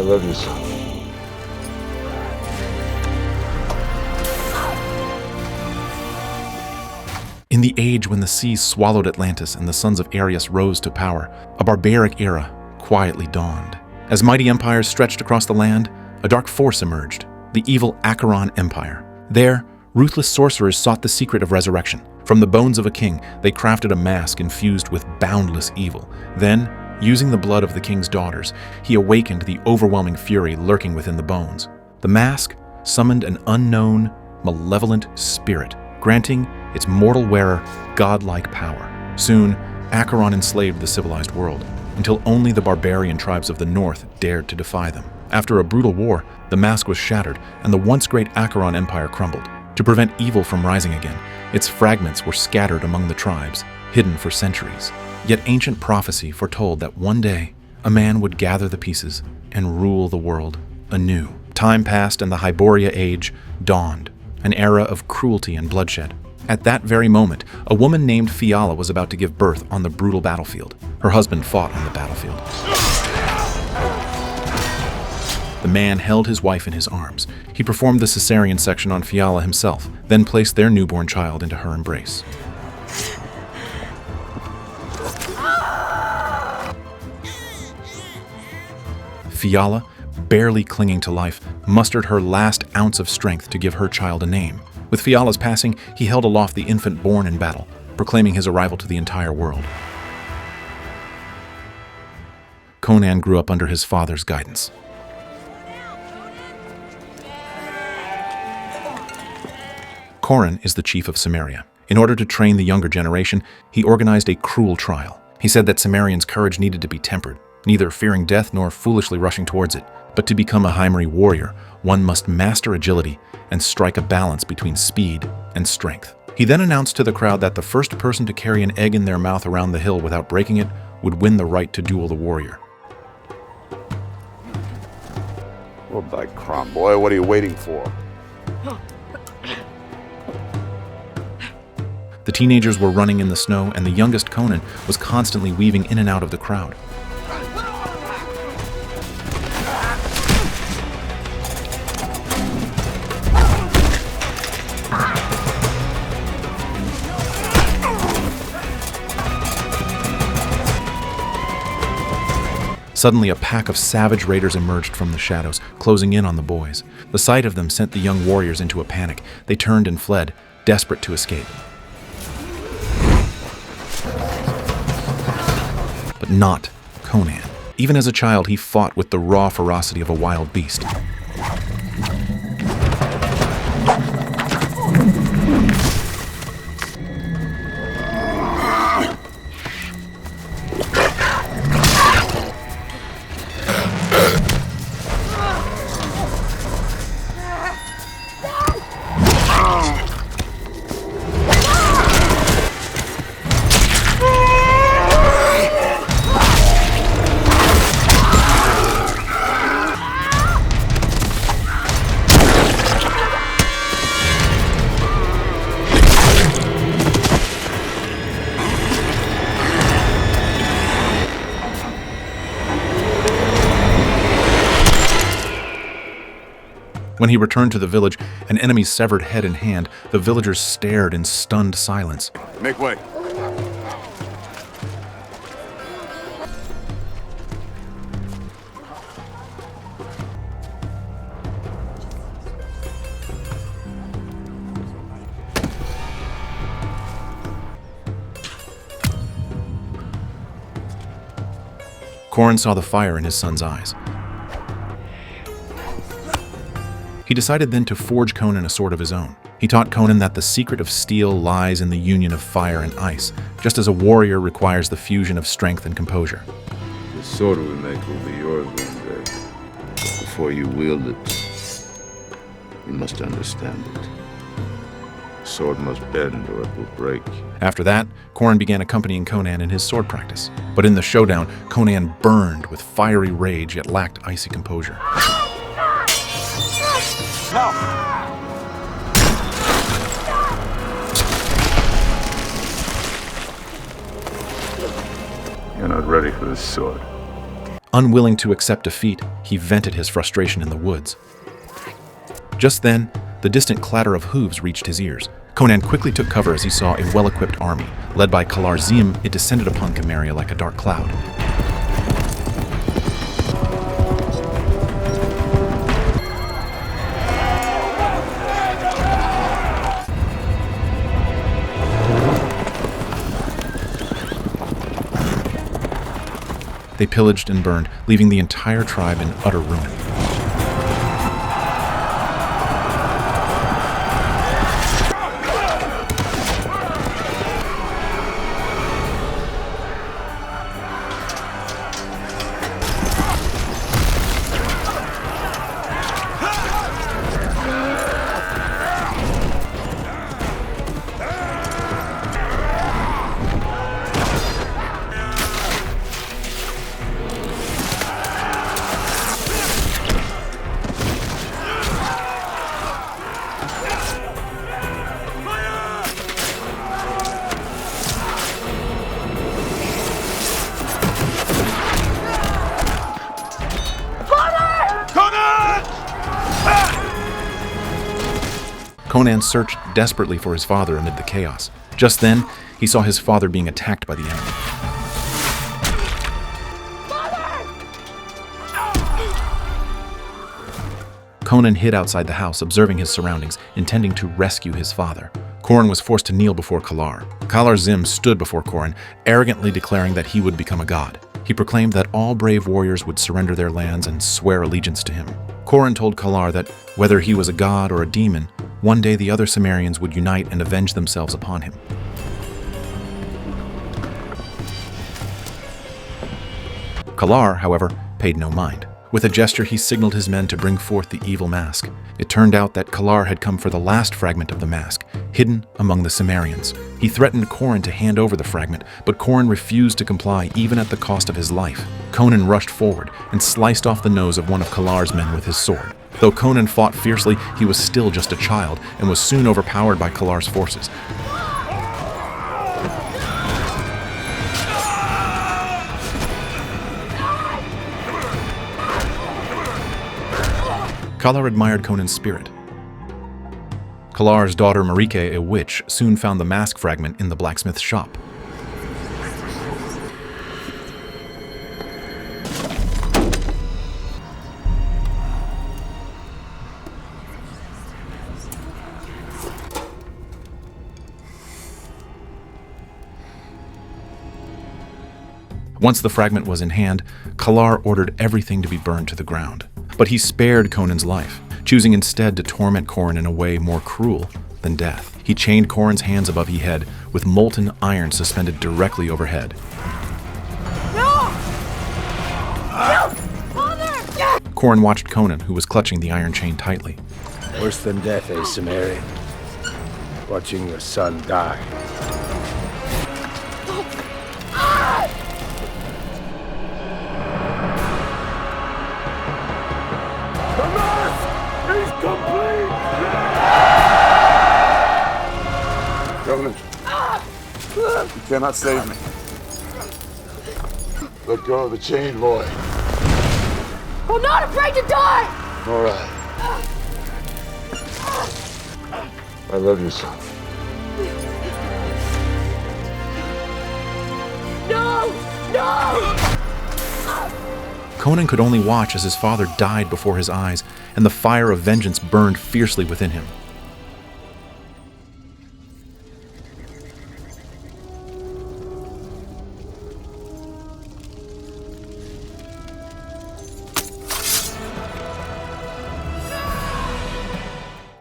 love you, son. In the age when the seas swallowed Atlantis and the sons of Ares rose to power, a barbaric era quietly dawned. As mighty empires stretched across the land, a dark force emerged, the evil Acheron Empire. There, ruthless sorcerers sought the secret of resurrection. From the bones of a king, they crafted a mask infused with boundless evil. Then, using the blood of the king's daughters, he awakened the overwhelming fury lurking within the bones. The mask summoned an unknown, malevolent spirit, granting its mortal wearer godlike power. Soon, Acheron enslaved the civilized world, until only the barbarian tribes of the north dared to defy them. After a brutal war, the mask was shattered, and the once great Acheron Empire crumbled. To prevent evil from rising again, its fragments were scattered among the tribes, hidden for centuries. Yet ancient prophecy foretold that one day, a man would gather the pieces and rule the world anew. Time passed and the Hyboria Age dawned, an era of cruelty and bloodshed. At that very moment, a woman named Fiala was about to give birth on the brutal battlefield. Her husband fought on the battlefield. The man held his wife in his arms. He performed the cesarean section on Fiala himself, then placed their newborn child into her embrace. Fiala, barely clinging to life, mustered her last ounce of strength to give her child a name. With Fiala's passing, he held aloft the infant born in battle, proclaiming his arrival to the entire world. Conan grew up under his father's guidance. Conan is the chief of Cimmeria. In order to train the younger generation, he organized a cruel trial. He said that Cimmerian's courage needed to be tempered, neither fearing death nor foolishly rushing towards it. But to become a Hymeri warrior, one must master agility and strike a balance between speed and strength. He then announced to the crowd that the first person to carry an egg in their mouth around the hill without breaking it would win the right to duel the warrior. Well, by crom, boy, what are you waiting for? The teenagers were running in the snow, and the youngest Conan was constantly weaving in and out of the crowd. Suddenly, a pack of savage raiders emerged from the shadows, closing in on the boys. The sight of them sent the young warriors into a panic. They turned and fled, desperate to escape. But not Conan. Even as a child, he fought with the raw ferocity of a wild beast. When he returned to the village, an enemy's severed head in hand, the villagers stared in stunned silence. Make way. Conan saw the fire in his son's eyes. He decided then to forge Conan a sword of his own. He taught Conan that the secret of steel lies in the union of fire and ice, just as a warrior requires the fusion of strength and composure. The sword we make will be yours one day. Before you wield it, you must understand it. The sword must bend or it will break. After that, Conan began accompanying Conan in his sword practice. But in the showdown, Conan burned with fiery rage yet lacked icy composure. No! You're not ready for this sword. Unwilling to accept defeat, he vented his frustration in the woods. Just then, the distant clatter of hooves reached his ears. Conan quickly took cover as he saw a well-equipped army. Led by Kalar, it descended upon Cimmeria like a dark cloud. They pillaged and burned, leaving the entire tribe in utter ruin. Conan searched desperately for his father amid the chaos. Just then, he saw his father being attacked by the enemy. Conan hid outside the house, observing his surroundings, intending to rescue his father. Coran was forced to kneel before Kalar. Kalar stood before Coran, arrogantly declaring that he would become a god. He proclaimed that all brave warriors would surrender their lands and swear allegiance to him. Coran told Kalar that whether he was a god or a demon, one day the other Cimmerians would unite and avenge themselves upon him. Kalar, however, paid no mind. With a gesture, he signaled his men to bring forth the evil mask. It turned out that Kalar had come for the last fragment of the mask, hidden among the Cimmerians. He threatened Coran to hand over the fragment, but Coran refused to comply even at the cost of his life. Conan rushed forward and sliced off the nose of one of Kalar's men with his sword. Though Conan fought fiercely, he was still just a child and was soon overpowered by Kalar's forces. Kalar admired Conan's spirit. Kalar's daughter Marike, a witch, soon found the mask fragment in the blacksmith's shop. Once the fragment was in hand, Kalar ordered everything to be burned to the ground. But he spared Conan's life, choosing instead to torment Coran in a way more cruel than death. He chained Coran's hands above his head, with molten iron suspended directly overhead. No! No! Father! Coran watched Conan, who was clutching the iron chain tightly. Worse than death, eh, Cimmeria? Watching your son die. Conan, you cannot save me. Let go of the chain, boy. I'm not afraid to die! All right. I love you, son. No! No! Conan could only watch as his father died before his eyes, and the fire of vengeance burned fiercely within him.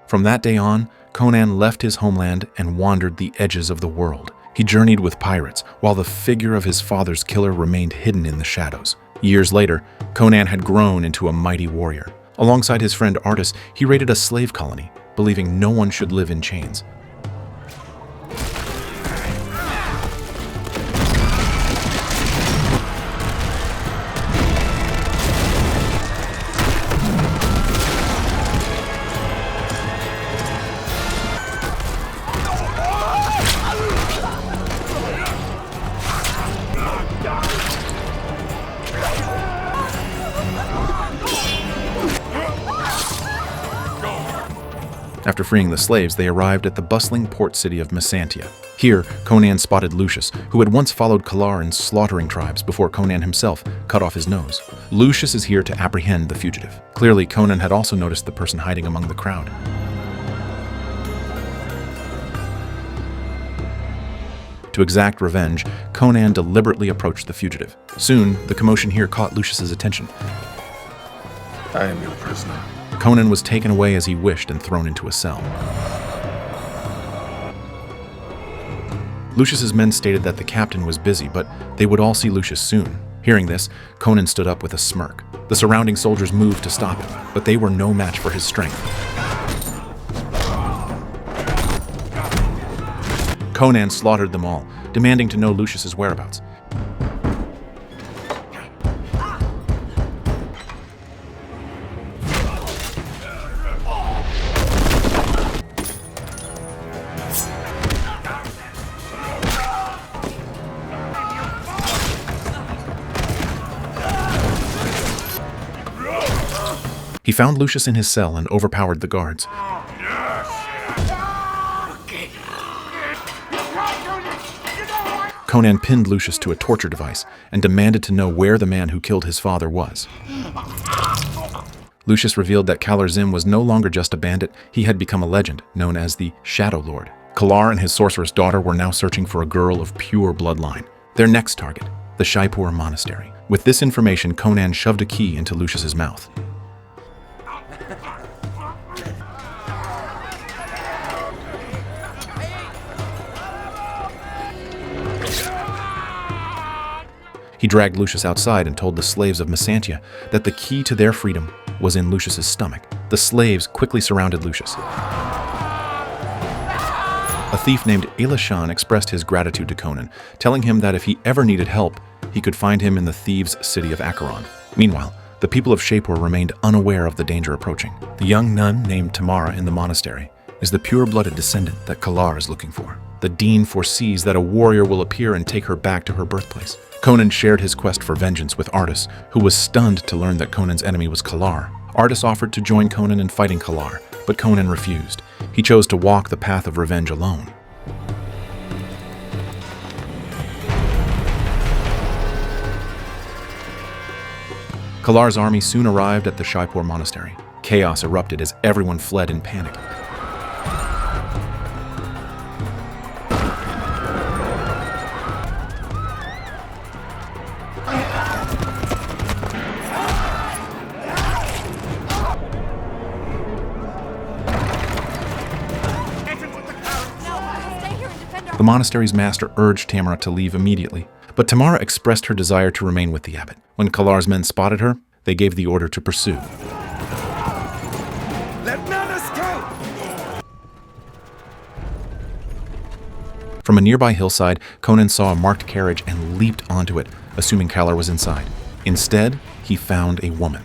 From that day on, Conan left his homeland and wandered the edges of the world. He journeyed with pirates, while the figure of his father's killer remained hidden in the shadows. Years later, Conan had grown into a mighty warrior. Alongside his friend Artus, he raided a slave colony, believing no one should live in chains. After freeing the slaves, they arrived at the bustling port city of Messantia. Here, Conan spotted Lucius, who had once followed Kalar in slaughtering tribes before Conan himself cut off his nose. Lucius is here to apprehend the fugitive. Clearly, Conan had also noticed the person hiding among the crowd. To exact revenge, Conan deliberately approached the fugitive. Soon, the commotion here caught Lucius's attention. I am your prisoner. Conan was taken away as he wished and thrown into a cell. Lucius's men stated that the captain was busy, but they would all see Lucius soon. Hearing this, Conan stood up with a smirk. The surrounding soldiers moved to stop him, but they were no match for his strength. Conan slaughtered them all, demanding to know Lucius's whereabouts. He found Lucius in his cell and overpowered the guards. Conan pinned Lucius to a torture device and demanded to know where the man who killed his father was. Lucius revealed that Kalar was no longer just a bandit, he had become a legend, known as the Shadow Lord. Kalar and his sorceress daughter were now searching for a girl of pure bloodline. Their next target, the Shaipur Monastery. With this information, Conan shoved a key into Lucius's mouth. He dragged Lucius outside and told the slaves of Messantia that the key to their freedom was in Lucius's stomach. The slaves quickly surrounded Lucius. A thief named Acheron expressed his gratitude to Conan, telling him that if he ever needed help, he could find him in the thieves' city of Acheron. Meanwhile, the people of Shaipur remained unaware of the danger approaching. The young nun named Tamara in the monastery is the pure-blooded descendant that Kalar is looking for. The dean foresees that a warrior will appear and take her back to her birthplace. Conan shared his quest for vengeance with Artus, who was stunned to learn that Conan's enemy was Kalar. Artus offered to join Conan in fighting Kalar, but Conan refused. He chose to walk the path of revenge alone. Kalar's army soon arrived at the Shaipur Monastery. Chaos erupted as everyone fled in panic. The monastery's master urged Tamara to leave immediately, but Tamara expressed her desire to remain with the abbot. When Kalar's men spotted her, they gave the order to pursue. Let none escape! From a nearby hillside, Conan saw a marked carriage and leaped onto it, assuming Kalar was inside. Instead, he found a woman.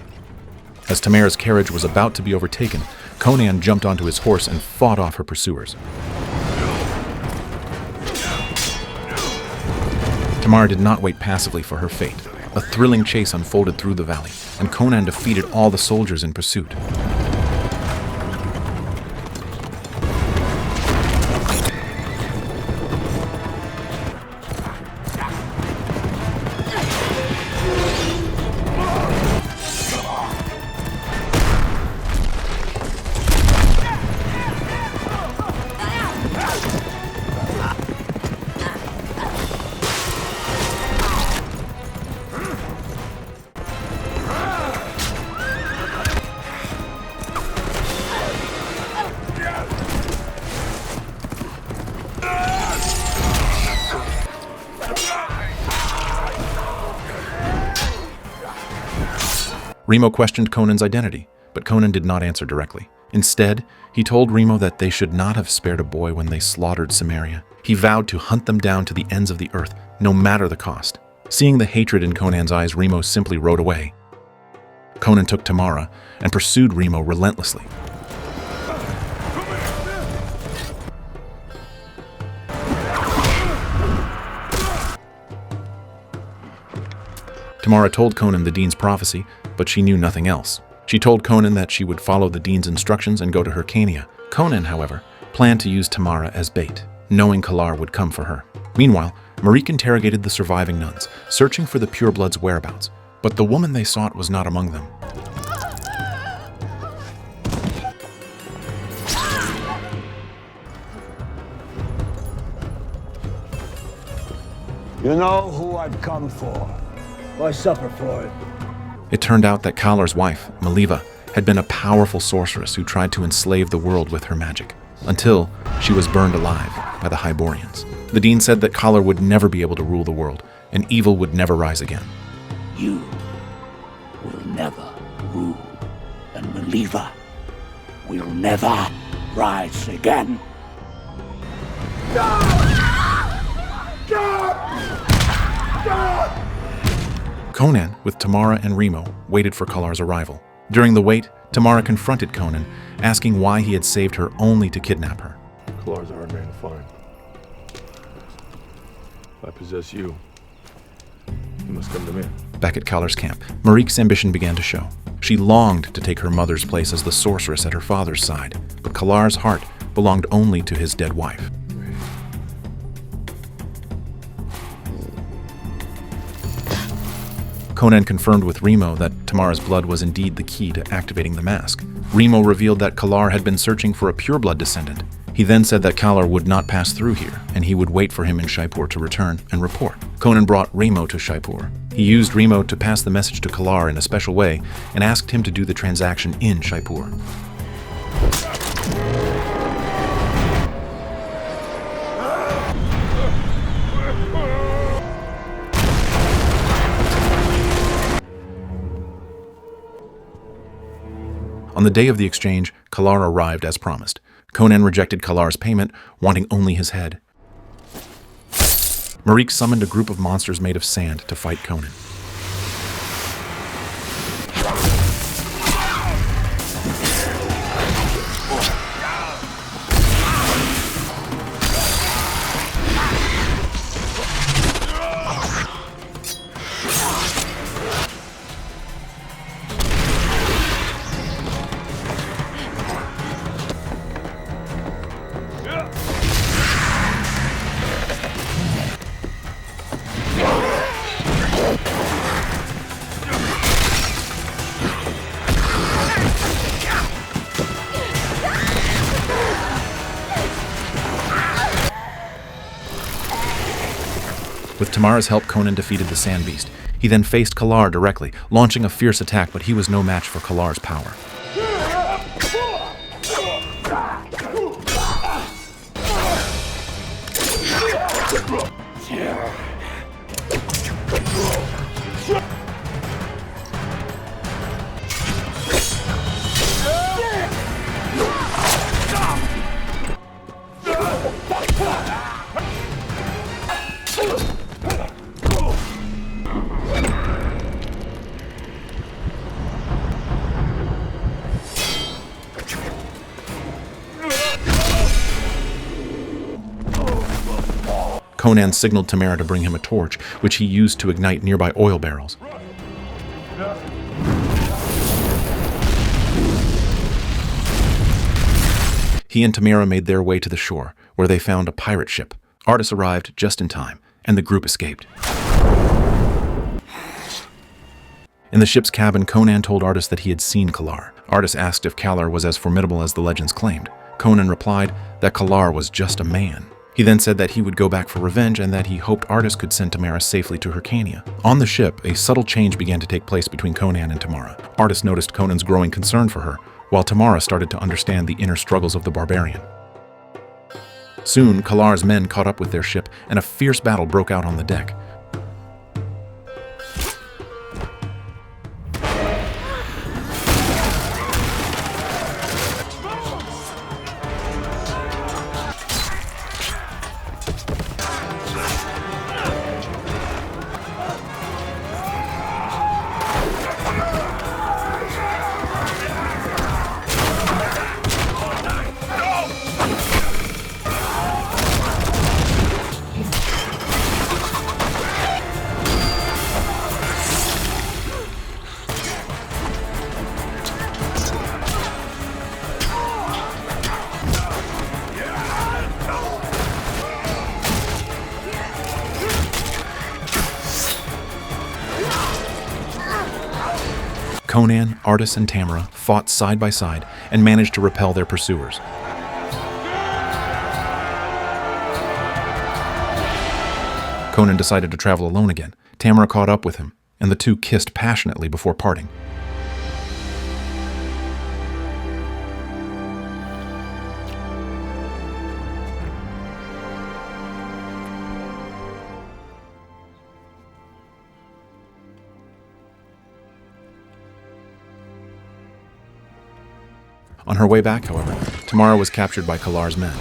As Tamara's carriage was about to be overtaken, Conan jumped onto his horse and fought off her pursuers. Tamara did not wait passively for her fate. A thrilling chase unfolded through the valley, and Conan defeated all the soldiers in pursuit. Remo questioned Conan's identity, but Conan did not answer directly. Instead, he told Remo that they should not have spared a boy when they slaughtered Cimmeria. He vowed to hunt them down to the ends of the earth, no matter the cost. Seeing the hatred in Conan's eyes, Remo simply rode away. Conan took Tamara and pursued Remo relentlessly. Tamara told Conan the Dean's prophecy, but she knew nothing else. She told Conan that she would follow the Dean's instructions and go to Hyrcania, Conan, however, planned to use Tamara as bait, knowing Kalar would come for her. Meanwhile, Marique interrogated the surviving nuns, searching for the purebloods' whereabouts, but the woman they sought was not among them. You know who I've come for. Why suffer for it? It turned out that Kalar's wife, Maliva, had been a powerful sorceress who tried to enslave the world with her magic, until she was burned alive by the Hyborians. The dean said that Kalar would never be able to rule the world, and evil would never rise again. You will never rule, and Maliva will never rise again. Conan, with Tamara and Remo, waited for Kalar's arrival. During the wait, Tamara confronted Conan, asking why he had saved her only to kidnap her. Kalar's a hard man to find. If I possess you, you must come to me. Back at Kalar's camp, Marique's ambition began to show. She longed to take her mother's place as the sorceress at her father's side, but Kalar's heart belonged only to his dead wife. Conan confirmed with Remo that Tamara's blood was indeed the key to activating the mask. Remo revealed that Kalar had been searching for a pureblood descendant. He then said that Kalar would not pass through here, and he would wait for him in Shaipur to return and report. Conan brought Remo to Shaipur. He used Remo to pass the message to Kalar in a special way and asked him to do the transaction in Shaipur. On the day of the exchange, Kalar arrived as promised. Conan rejected Kalar's payment, wanting only his head. Marique summoned a group of monsters made of sand to fight Conan. With Tamara's help, Conan defeated the Sand Beast. He then faced Kalar directly, launching a fierce attack, but he was no match for Kalar's power. Conan signaled Tamara to bring him a torch, which he used to ignite nearby oil barrels. He and Tamara made their way to the shore, where they found a pirate ship. Artus arrived just in time, and the group escaped. In the ship's cabin, Conan told Artus that he had seen Kalar. Artus asked if Kalar was as formidable as the legends claimed. Conan replied that Kalar was just a man. He then said that he would go back for revenge and that he hoped Artus could send Tamara safely to Hyrcania. On the ship, a subtle change began to take place between Conan and Tamara. Artus noticed Conan's growing concern for her, while Tamara started to understand the inner struggles of the barbarian. Soon, Kalar's men caught up with their ship, and a fierce battle broke out on the deck. Conan, Artus, and Tamara fought side by side and managed to repel their pursuers. Conan decided to travel alone again. Tamara caught up with him, and the two kissed passionately before parting. On her way back, however, Tamara was captured by Kalar's men.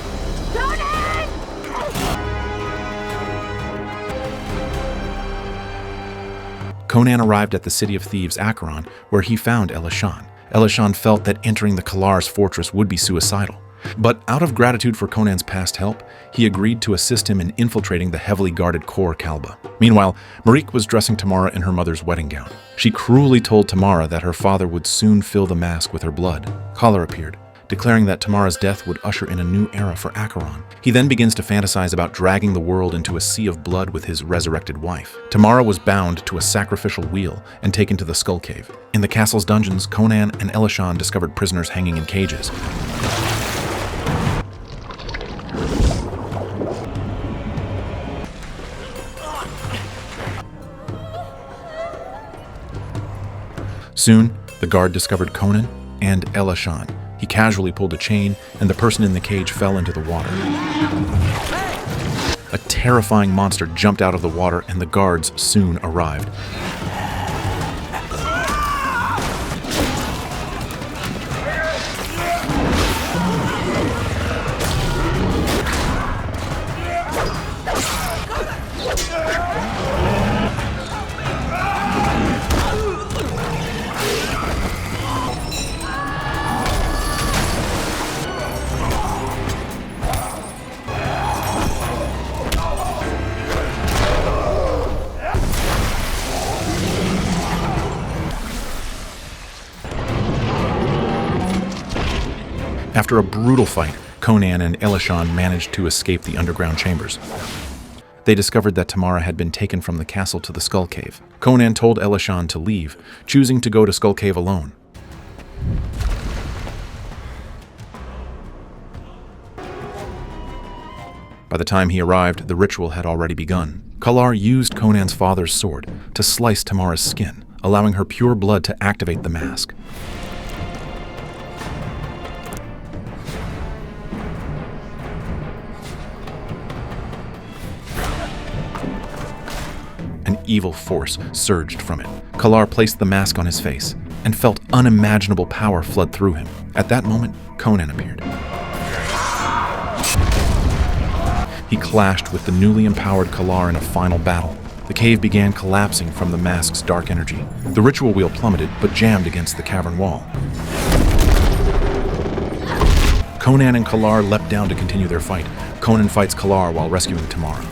Conan arrived at the city of thieves Acheron, where he found Acheron. Acheron felt that entering the Kalar's fortress would be suicidal. But out of gratitude for Conan's past help, he agreed to assist him in infiltrating the heavily guarded Kor Kalba. Meanwhile, Marique was dressing Tamara in her mother's wedding gown. She cruelly told Tamara that her father would soon fill the mask with her blood. Kalar appeared, declaring that Tamara's death would usher in a new era for Acheron. He then begins to fantasize about dragging the world into a sea of blood with his resurrected wife. Tamara was bound to a sacrificial wheel and taken to the Skull Cave. In the castle's dungeons, Conan and Acheron discovered prisoners hanging in cages. Soon, the guard discovered Conan and Acheron. He casually pulled a chain, and the person in the cage fell into the water. A terrifying monster jumped out of the water, and the guards soon arrived. After a brutal fight, Conan and Acheron managed to escape the underground chambers. They discovered that Tamara had been taken from the castle to the Skull Cave. Conan told Acheron to leave, choosing to go to Skull Cave alone. By the time he arrived, the ritual had already begun. Kalar used Conan's father's sword to slice Tamara's skin, allowing her pure blood to activate the mask. An evil force surged from it. Kalar placed the mask on his face and felt unimaginable power flood through him. At that moment, Conan appeared. He clashed with the newly empowered Kalar in a final battle. The cave began collapsing from the mask's dark energy. The ritual wheel plummeted, but jammed against the cavern wall. Conan and Kalar leapt down to continue their fight. Conan fights Kalar while rescuing Tamara.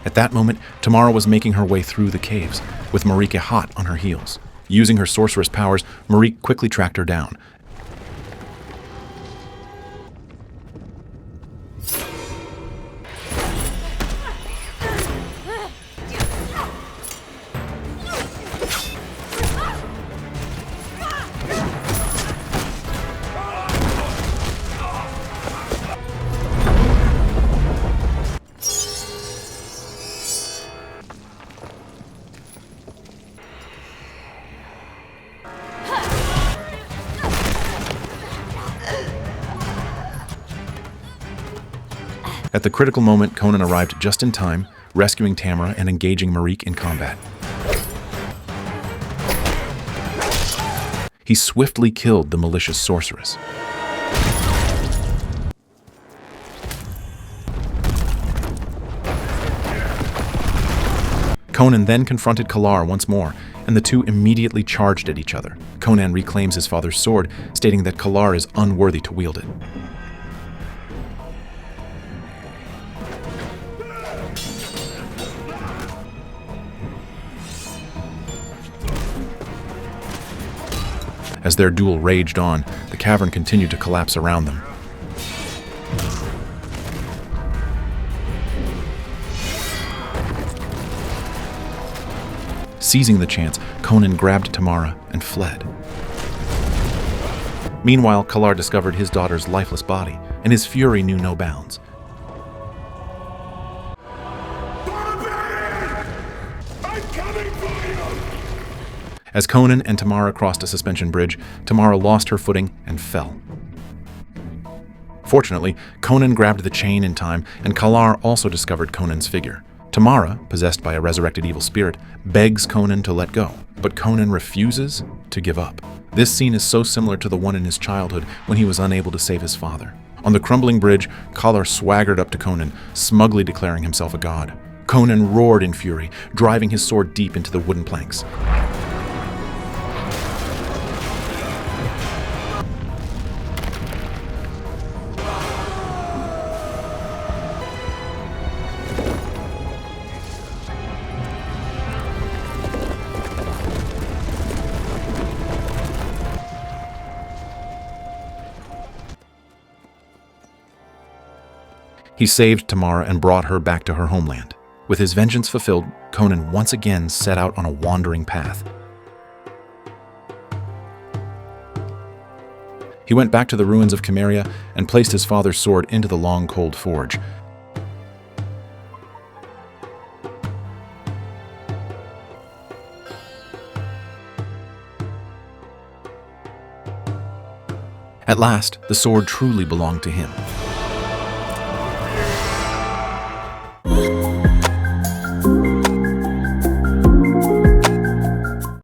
At that moment, Tamara was making her way through the caves, with Marique hot on her heels. Using her sorceress powers, Marique quickly tracked her down. At the critical moment, Conan arrived just in time, rescuing Tamara and engaging Marique in combat. He swiftly killed the malicious sorceress. Conan then confronted Kalar once more, and the two immediately charged at each other. Conan reclaims his father's sword, stating that Kalar is unworthy to wield it. As their duel raged on, the cavern continued to collapse around them. Seizing the chance, Conan grabbed Tamara and fled. Meanwhile, Kalar discovered his daughter's lifeless body, and his fury knew no bounds. As Conan and Tamara crossed a suspension bridge, Tamara lost her footing and fell. Fortunately, Conan grabbed the chain in time, and Kalar also discovered Conan's figure. Tamara, possessed by a resurrected evil spirit, begs Conan to let go, but Conan refuses to give up. This scene is so similar to the one in his childhood when he was unable to save his father. On the crumbling bridge, Kalar swaggered up to Conan, smugly declaring himself a god. Conan roared in fury, driving his sword deep into the wooden planks. He saved Tamara and brought her back to her homeland. With his vengeance fulfilled, Conan once again set out on a wandering path. He went back to the ruins of Cimmeria and placed his father's sword into the long, cold forge. At last, the sword truly belonged to him.